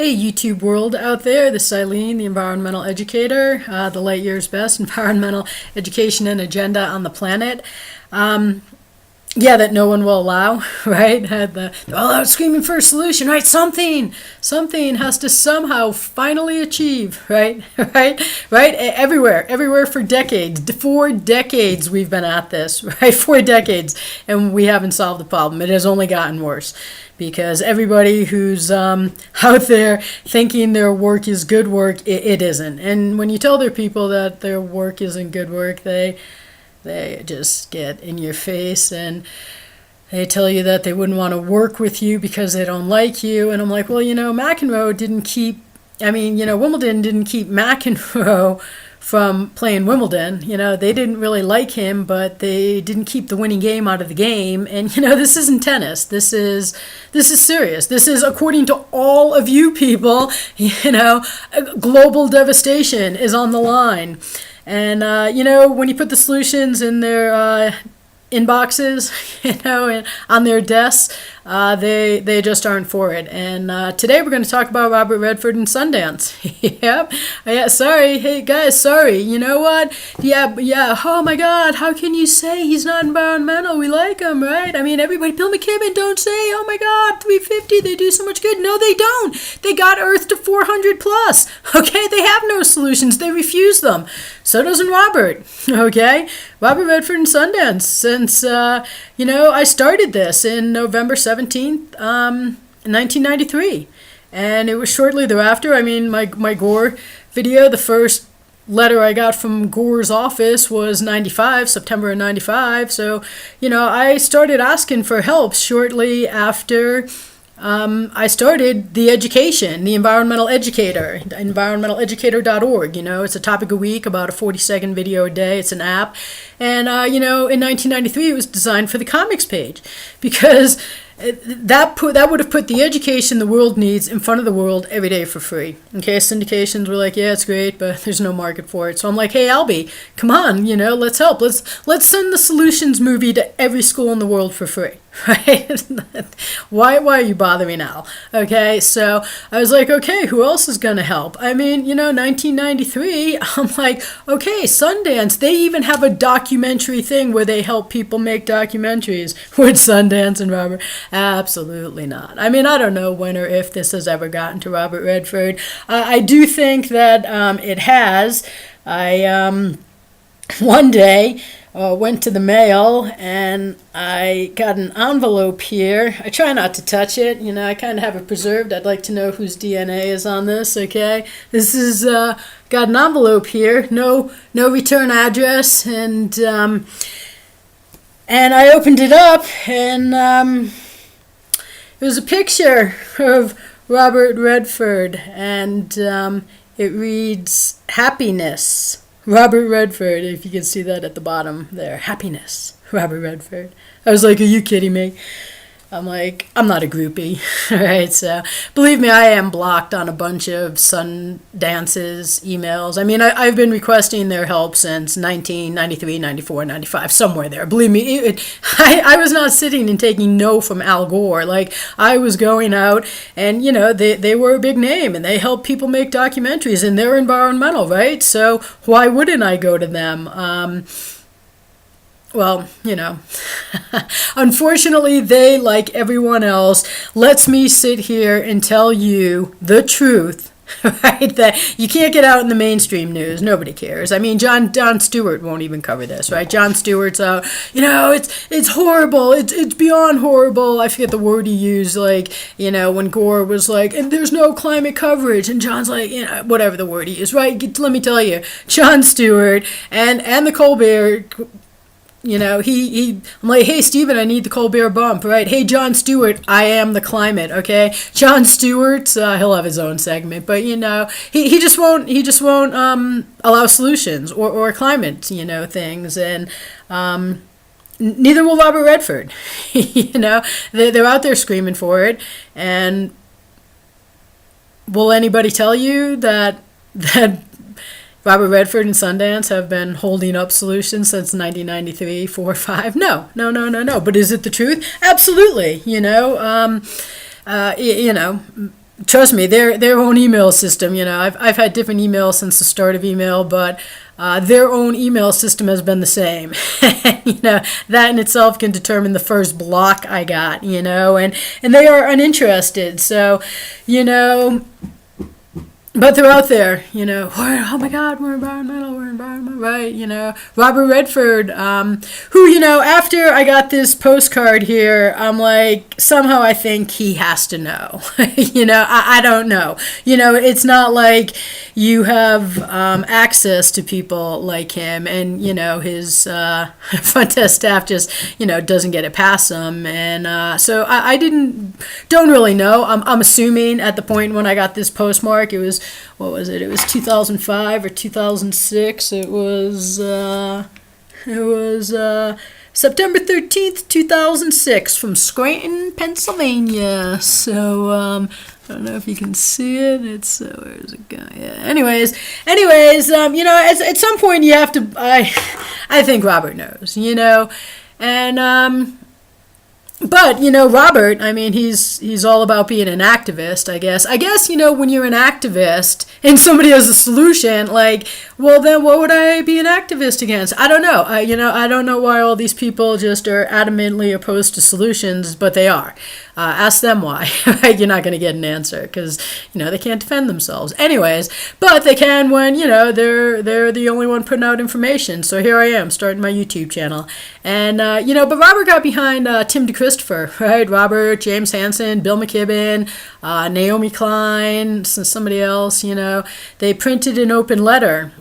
Hey, YouTube world out there, this is Eileen, the environmental educator, the light years best environmental education and agenda on the planet. That no one will allow, right? They're all out screaming for a solution, right? Something has to somehow finally achieve, right? Right? Everywhere for decades. 4 decades we've been at this, right? 4 decades, and we haven't solved the problem. It has only gotten worse because everybody who's out there thinking their work is good work, it isn't. And when you tell their people that their work isn't good work, they just get in your face and they tell you that they wouldn't want to work with you because they don't like you. And I'm like, well, Wimbledon didn't keep McEnroe from playing Wimbledon. They didn't really like him, but they didn't keep the winning game out of the game. And, this isn't tennis. This is serious. This is, according to all of you people, global devastation is on the line. And, when you put the solutions in their inboxes, and on their desks, they just aren't for it. And today we're going to talk about Robert Redford and Sundance. Yep. Yeah, sorry. Hey, guys, sorry. You know what? Yeah. Oh, my God. How can you say he's not environmental? We like him, right? I mean, everybody, Bill McKibben, don't say, oh, my God, 350, they do so much good. No, they don't. They got Earth to 400 plus. Okay? They have no solutions. They refuse them. So doesn't Robert. Okay? Robert Redford and Sundance. Since, I started this in November 17th, 1993. And it was shortly thereafter. I mean, my Gore video, the first letter I got from Gore's office was September of 95. So, I started asking for help shortly after I started the education, the environmental educator, environmentaleducator.org. It's a topic a week, about a 40-second video a day. It's an app. And, in 1993, it was designed for the comics page because that would have put the education the world needs in front of the world every day for free. Okay, syndications were like, yeah, it's great, but there's no market for it. So I'm like, hey, Albie, come on, let's help. Let's send the Solutions movie to every school in the world for free. Right? Why are you bothering Al? Okay, so I was like, okay, who else is going to help? I mean, 1993, I'm like, okay, Sundance, they even have a documentary thing where they help people make documentaries. Would Sundance and Robert? Absolutely not. I mean, I don't know when or if this has ever gotten to Robert Redford. I do think that it has. One day, went to the mail and I got an envelope here. I try not to touch it. I kind of have it preserved. I'd like to know whose DNA is on this, okay? This is, got an envelope here. No return address. And I opened it up and it was a picture of Robert Redford. And it reads, happiness. Robert Redford, if you can see that at the bottom there. Happiness. Robert Redford. I was like, are you kidding me? I'm like, I'm not a groupie. Right? So, believe me, I am blocked on a bunch of Sundance's emails. I mean, I've been requesting their help since 1993, 94, 95, somewhere there. Believe me, I was not sitting and taking no from Al Gore. Like, I was going out and, they were a big name and they help people make documentaries and they're environmental, right? So, why wouldn't I go to them? Well, unfortunately, they, like everyone else, lets me sit here and tell you the truth, right? That you can't get out in the mainstream news. Nobody cares. I mean, Jon Stewart won't even cover this, right? Jon Stewart's out, it's horrible. It's beyond horrible. I forget the word he used, like, when Gore was like, and there's no climate coverage. And John's like, whatever the word he used, right? Let me tell you, Jon Stewart and the Colbert... I'm like, hey, Steven, I need the Colbert bump, right? Hey, Jon Stewart, I am the climate, okay? Jon Stewart, he'll have his own segment, but, he just won't allow solutions or climate, things, and neither will Robert Redford. They're out there screaming for it, and will anybody tell you that Robert Redford and Sundance have been holding up Solutions since 1993, 4, 5. No. But is it the truth? Absolutely. trust me, their own email system. I've had different emails since the start of email, but their own email system has been the same. That in itself can determine the first block I got. And they are uninterested. So, but they're out there, oh my God, we're environmental, right? Robert Redford, who, after I got this postcard here, I'm like, somehow I think he has to know. I don't know. It's not like you have access to people like him, and, his front desk staff just, doesn't get it past them. And so I don't really know. I'm assuming at the point when I got this postmark, it was, what was it? It was 2005 or 2006. It was September 13th, 2006 from Scranton, Pennsylvania. So, I don't know if you can see it. It's, where's it going? Yeah. Anyways, at some point you have to, I think Robert knows, and, but, Robert, I mean, he's all about being an activist, I guess. When you're an activist and somebody has a solution, like, well, then what would I be an activist against? I don't know. I don't know why all these people just are adamantly opposed to solutions, but they are. Ask them why. You're not going to get an answer because, they can't defend themselves. Anyways, but they can when, they're the only one putting out information. So here I am starting my YouTube channel. And, but Robert got behind Tim DeChristopher, right? Robert, James Hansen, Bill McKibben, Naomi Klein, somebody else, they printed an open letter.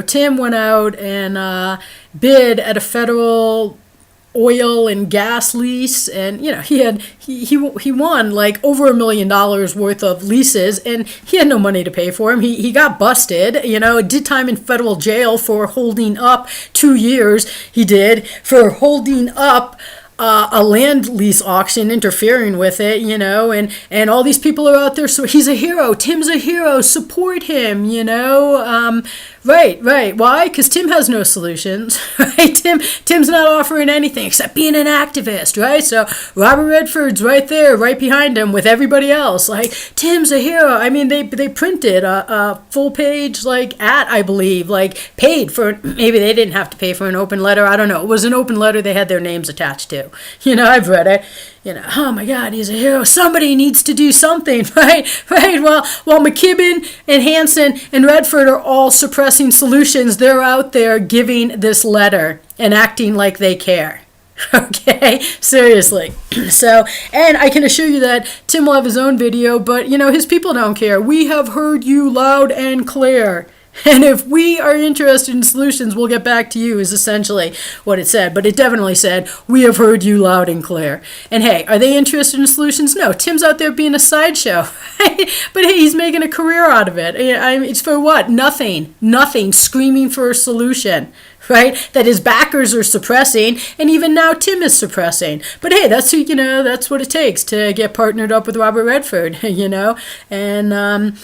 Tim went out and bid at a federal oil and gas lease, and he won like over $1 million worth of leases, and he had no money to pay for him. He got busted, did time in federal jail for holding up 2 years. He did for holding up a land lease auction, interfering with it, and all these people are out there. So he's a hero. Tim's a hero. Support him, Right. Why? Because Tim has no solutions, right? Tim's not offering anything except being an activist, right? So Robert Redford's right there, right behind him with everybody else. Like, Tim's a hero. I mean, they printed a full page, ad, I believe, paid for, maybe they didn't have to pay for an open letter. I don't know. It was an open letter they had their names attached to. I've read it. Oh my God, he's a hero. Somebody needs to do something, right? Well, while McKibben and Hansen and Redford are all suppressing solutions, they're out there giving this letter and acting like they care. Okay, seriously. So, and I can assure you that Tim will have his own video, but his people don't care. We have heard you loud and clear. And if we are interested in solutions, we'll get back to you, is essentially what it said. But it definitely said, we have heard you loud and clear. And hey, are they interested in solutions? No, Tim's out there being a sideshow. But hey, he's making a career out of it. It's for what? Nothing, screaming for a solution. Right, that his backers are suppressing, and even now Tim is suppressing. But hey, that's that's what it takes to get partnered up with Robert Redford, and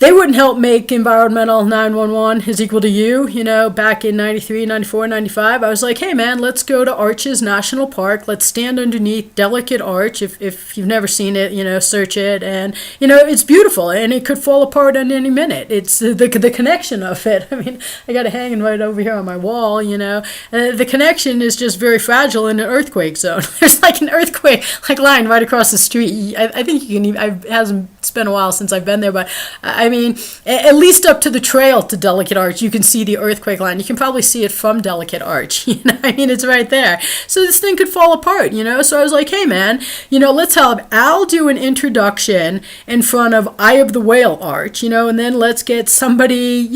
they wouldn't help make environmental 911 is equal to you. Back in 93, 94, 95, I was like, hey man, let's go to Arches National Park. Let's stand underneath Delicate Arch. If you've never seen it, search it. And, it's beautiful and it could fall apart at any minute. It's the connection of it. I mean, I got it hanging right over here on my wall, the connection is just very fragile in an earthquake zone. There's like an earthquake line right across the street. I think you can it hasn't been a while since I've been there, but I mean, at least up to the trail to Delicate Arch, you can see the earthquake line. You can probably see it from Delicate Arch. It's right there. So this thing could fall apart, So I was like, hey, man, let's have Al do an introduction in front of Eye of the Whale Arch, and then let's get somebody,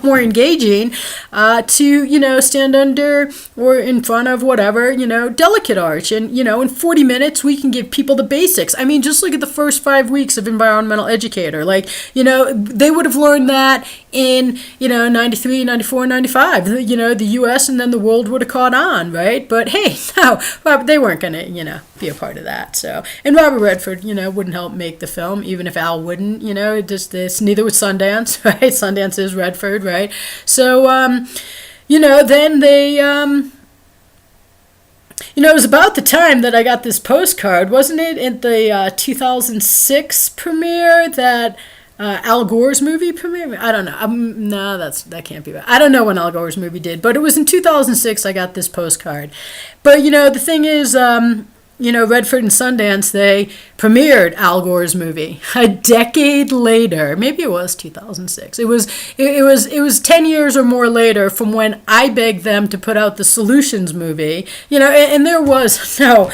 more engaging to, stand under or in front of whatever, Delicate Arch. And, in 40 minutes, we can give people the basics. I mean, just look at the first 5 weeks of Environmental Educator. They would have learned that in, 93, 94, 95, the U.S. and then the world would have caught on, right? But hey, no, they weren't going to, be a part of that. So, and Robert Redford, wouldn't help make the film, even if Al wouldn't, neither would Sundance, right? Sundance is Redford, right? So, then they, it was about the time that I got this postcard, wasn't it? In the 2006 premiere that Al Gore's movie premiere? I don't know. No, that can't be right. I don't know when Al Gore's movie did, but it was in 2006 I got this postcard. But, the thing is, Redford and Sundance, they premiered Al Gore's movie a decade later. Maybe it was 2006. It was 10 years or more later from when I begged them to put out the Solutions movie. And there was no,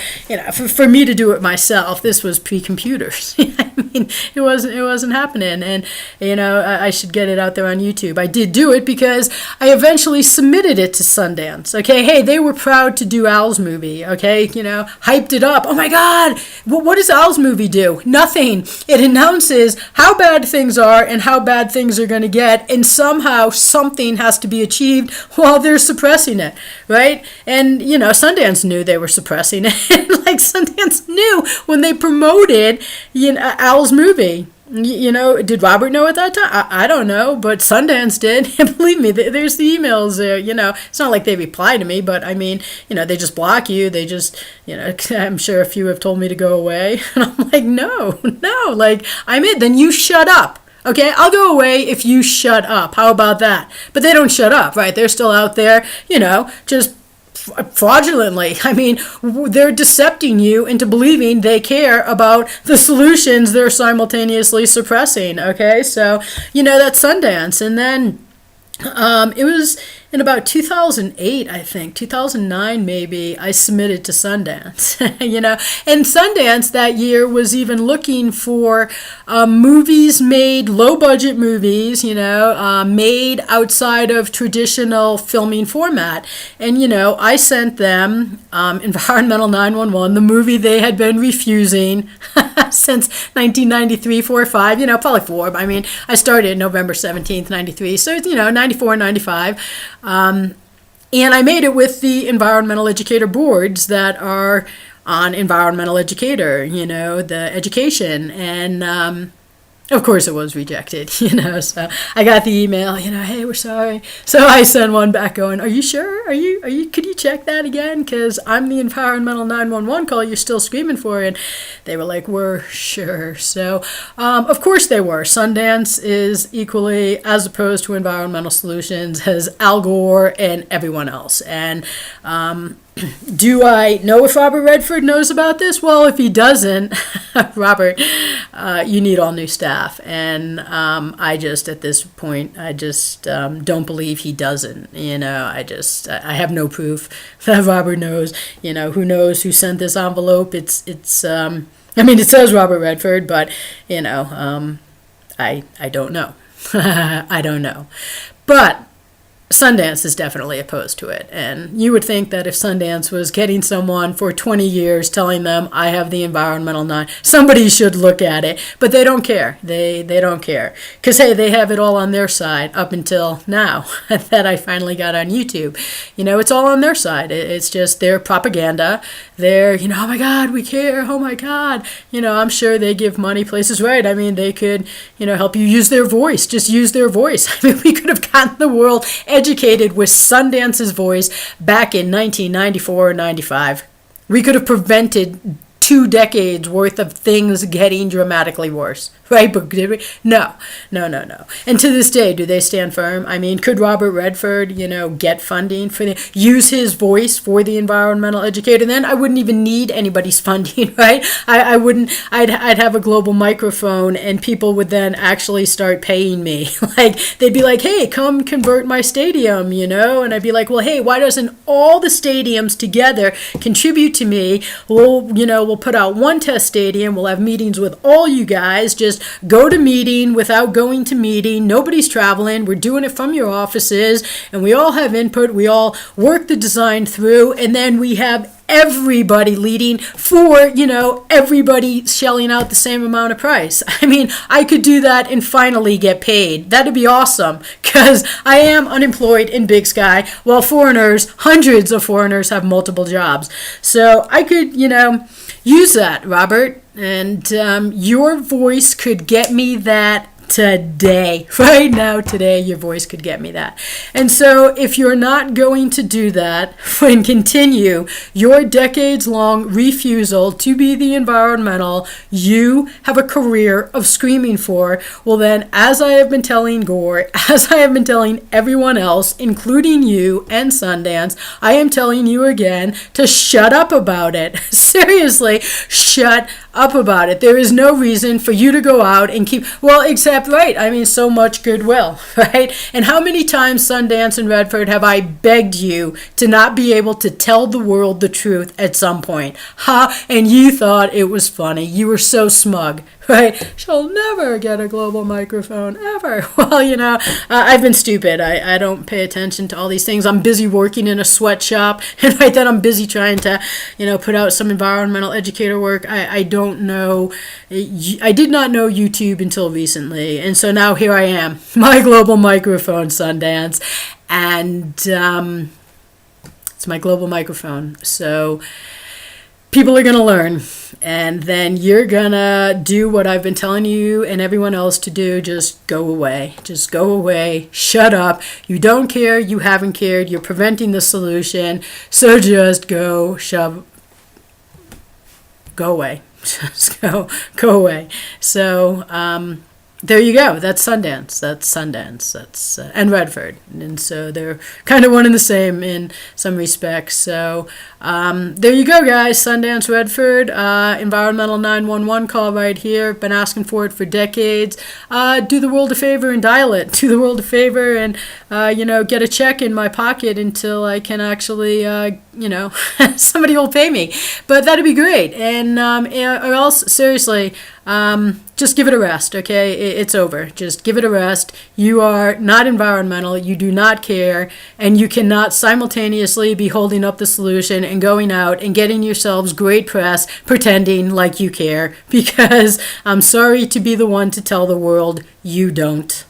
for me to do it myself. This was pre-computers. I mean, it wasn't happening. And I should get it out there on YouTube. I did do it because I eventually submitted it to Sundance. Okay, hey, they were proud to do Al's movie. Okay, hyped it up. Oh my God, what does Al's movie do? Nothing. It announces how bad things are and how bad things are going to get, and somehow something has to be achieved while they're suppressing it, right? And Sundance knew they were suppressing it. Like Sundance knew when they promoted Al's movie. Did Robert know at that time? I don't know, but Sundance did. And believe me, there's the emails there. It's not like they reply to me, but I mean, they just block you. They just, I'm sure a few have told me to go away. And I'm like, no, like, I'm it. Then you shut up. Okay, I'll go away if you shut up. How about that? But they don't shut up, right? They're still out there, just fraudulently. I mean, they're decepting you into believing they care about the solutions they're simultaneously suppressing. Okay, so that's Sundance. And then it was in about 2008, I think, 2009 maybe, I submitted to Sundance, and Sundance that year was even looking for movies made, low-budget movies, made outside of traditional filming format. And, I sent them Environmental 911, the movie they had been refusing since 1993, 4 or 5, probably 4. I mean, I started November 17th, 93, so, 94, 95. And I made it with the environmental educator boards that are on Environmental Educator, the education. And of course it was rejected, so I got the email, hey, we're sorry. So I sent one back going, are you sure? Could you check that again? Because I'm the Environmental 911 call you're still screaming for. And they were like, we're sure. So of course they were. Sundance is equally as opposed to Environmental Solutions as Al Gore and everyone else. And do I know if Robert Redford knows about this? Well, if he doesn't, Robert, you need all new staff. And I just, at this point, I just don't believe he doesn't. I have no proof that Robert knows. Who knows who sent this envelope? It says Robert Redford, but, I don't know. I don't know. But Sundance is definitely opposed to it. And you would think that if Sundance was getting someone for 20 years telling them, I have the Environmental 9, somebody should look at it. But they don't care. They don't care. Because, hey, they have it all on their side up until now that I finally got on YouTube. It's all on their side. It's just their propaganda. They're, oh, my God, we care. Oh, my God. I'm sure they give money places right. I mean, they could, help you use their voice. Just use their voice. I mean, we could have gotten the world educated with Sundance's voice back in 1994 or 95. We could have prevented 2 decades worth of things getting dramatically worse, right? But did we? No. And to this day, do they stand firm? I mean, could Robert Redford, get funding for use his voice for the environmental educator? Then I wouldn't even need anybody's funding, right? I wouldn't. I'd have a global microphone, and people would then actually start paying me. Like they'd be like, "Hey, come convert my stadium," and I'd be like, "Well, hey, why doesn't all the stadiums together contribute to me? We'll put out one test stadium. We'll have meetings with all you guys. Just go to meeting without going to meeting. Nobody's traveling. We're doing it from your offices, and we all have input. We all work the design through, and then we have everybody leading for, everybody shelling out the same amount of price." I mean, I could do that and finally get paid. That'd be awesome, because I am unemployed in Big Sky, while hundreds of foreigners have multiple jobs. So I could, use that, Robert, and your voice could get me that today. Right now, today, your voice could get me that. And so if you're not going to do that and continue your decades-long refusal to be the environmental you have a career of screaming for, well then, as I have been telling Gore, as I have been telling everyone else, including you and Sundance, I am telling you again to shut up about it. Seriously, shut up about it. There is no reason for you to go out and keep, well, except, right, I mean, so much goodwill, right? And how many times, Sundance and Redford, have I begged you to not be able to tell the world the truth at some point? And you thought it was funny. You were so smug, right? She'll never get a global microphone, ever. Well, I've been stupid. I don't pay attention to all these things. I'm busy working in a sweatshop, and right then I'm busy trying to, put out some environmental educator work. I don't know. I did not know YouTube until recently, and so now here I am, my global microphone, Sundance, and it's my global microphone. So people are going to learn, and then you're going to do what I've been telling you and everyone else to do. Just go away. Just go away. Shut up. You don't care. You haven't cared. You're preventing the solution. So just go away. Just go away. So, there you go. That's Sundance. That's and Redford, and so they're kind of one and the same in some respects. So there you go, guys. Sundance, Redford, environmental 911 call right here. Been asking for it for decades. Do the world a favor and dial it. Do the world a favor and get a check in my pocket until I can actually somebody will pay me. But that'd be great. And or else, seriously. Just give it a rest, okay? It's over. Just give it a rest. You are not environmental. You do not care. And you cannot simultaneously be holding up the solution and going out and getting yourselves great press pretending like you care. Because I'm sorry to be the one to tell the world you don't.